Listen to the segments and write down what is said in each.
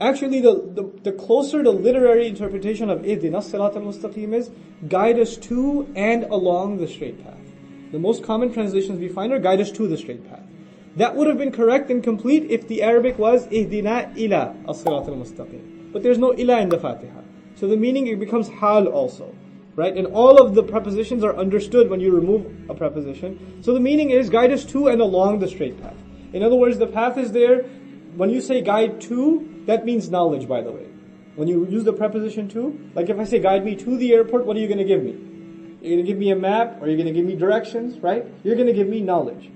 Actually, the closer the literary interpretation of Ihdina Sirat al-Mustaqim is, guide us to and along the straight path. The most common translations we find are guide us to the straight path. That would have been correct and complete if the Arabic was Ihdina ila as-Sirat al-Mustaqim. But there's no ila in the Fatiha. So the meaning, it becomes hal also. Right? And all of the prepositions are understood when you remove a preposition. So the meaning is guide us to and along the straight path. In other words, the path is there. When you say guide to, that means knowledge, by the way. When you use the preposition to, like if I say guide me to the airport, what are you going to give me? You're going to give me a map, or you're going to give me directions, right? You're going to give me knowledge.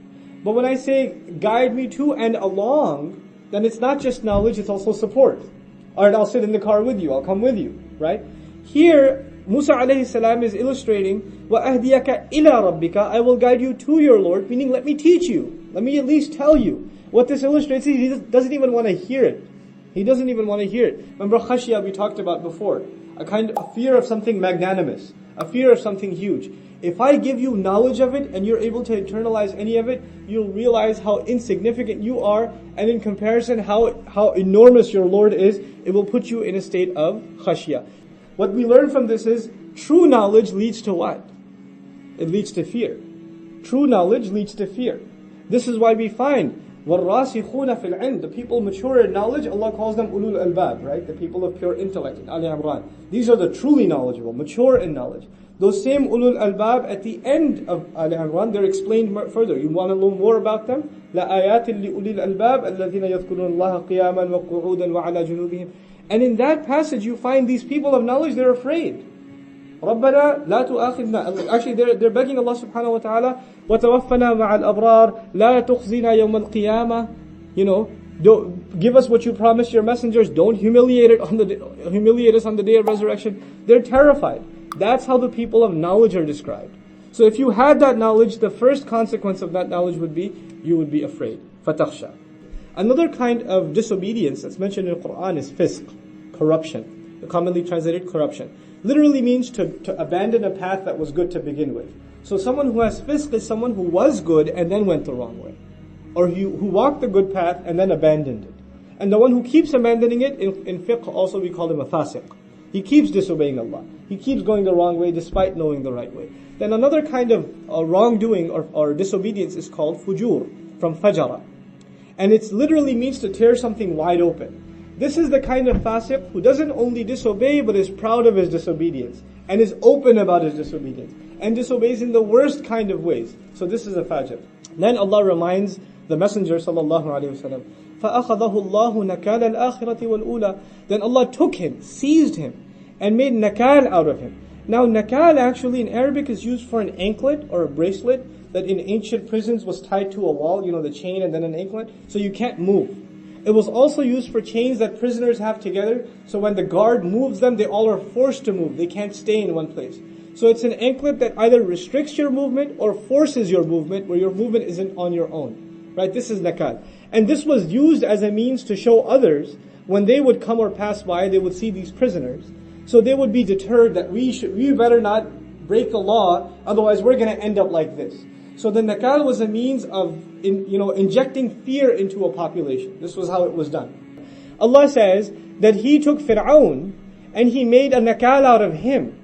But when I say guide me to and along, then it's not just knowledge, it's also support. Alright, I'll sit in the car with you, I'll come with you, right? Here, Musa alayhi salam is illustrating, وَأَهْدِيَكَ إِلَىٰ رَبِّكَ, I will guide you to your Lord, meaning let me teach you. Let me at least tell you. What this illustrates is he doesn't even want to hear it. He doesn't even want to hear it. Remember khashya we talked about before. A fear of something magnanimous. A fear of something huge. If I give you knowledge of it and you're able to internalize any of it, you'll realize how insignificant you are, and in comparison how enormous your Lord is. It will put you in a state of khashya. What we learn from this is true knowledge leads to what? It leads to fear. True knowledge leads to fear. This is why we find وَالرَّاسِخُونَ فِي الْعِلْمِ, the people mature in knowledge, Allah calls them ulul albab, right? The people of pure intellect in Ali Imran. These are the truly knowledgeable, mature in knowledge. Those same ulul albab at the end of Ali Imran, they're explained further. You want to know more about them? لَآيَاتٍ لِأُولِي الْأَلْبَابِ الَّذِينَ يَذْكُرُونَ اللَّهَ قِيَامًا وَقُعُودًا وَعَلَى جُنُوبِهِمْ. And in that passage you find these people of knowledge, they're afraid. رَبَّنَا لَا تُؤَاخِذْنَا. Actually they're begging Allah subhanahu wa ta'ala, وَتَوَفَّنَا مَعَ الْأَبْرَارِ لَا تُخْزِنَا يَوْمَ الْقِيَامَةِ. You know, don't give us what you promised your messengers. Don't humiliate us on the day of resurrection. They're terrified. That's how the people of knowledge are described. So if you had that knowledge, the first consequence of that knowledge would be, you would be afraid. فَتَخْشَى. Another kind of disobedience that's mentioned in the Quran is fisq, corruption. Commonly translated corruption. Literally means to abandon a path that was good to begin with. So someone who has fisq is someone who was good and then went the wrong way. Or who walked the good path and then abandoned it. And the one who keeps abandoning it, in fiqh also we call him a fasiq. He keeps disobeying Allah. He keeps going the wrong way despite knowing the right way. Then another kind of wrongdoing or disobedience is called fujur, from fajara. And it literally means to tear something wide open. This is the kind of fasiq who doesn't only disobey but is proud of his disobedience and is open about his disobedience and disobeys in the worst kind of ways. So this is a fajr. Then Allah reminds the Messenger sallallahu alaihi wasallam, فَأَخَذَهُ اللَّهُ نَكَالَ الْآخِرَةِ وَالْأُولَى. Then Allah took him, seized him, and made nakal out of him. Now nakal actually in Arabic is used for an anklet or a bracelet that in ancient prisons was tied to a wall, the chain and then an anklet, so you can't move. It was also used for chains that prisoners have together, so when the guard moves them, they all are forced to move. They can't stay in one place. So it's an anklet that either restricts your movement or forces your movement, where your movement isn't on your own. Right? This is nakal. And this was used as a means to show others, when they would come or pass by, they would see these prisoners. So they would be deterred that we better not break the law, otherwise we're going to end up like this. So the nakal was a means of injecting fear into a population. This was how it was done. Allah says that He took Fir'aun and He made a nakal out of him.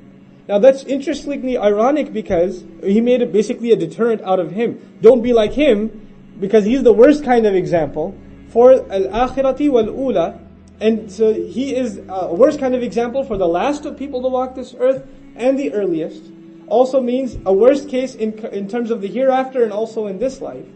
Now that's interestingly ironic because He made it basically a deterrent out of him. Don't be like him, because he's the worst kind of example for al-akhirati wal-ula. And so he is a worst kind of example for the last of people to walk this earth and the earliest. Also means a worst case in terms of the hereafter and also in this life.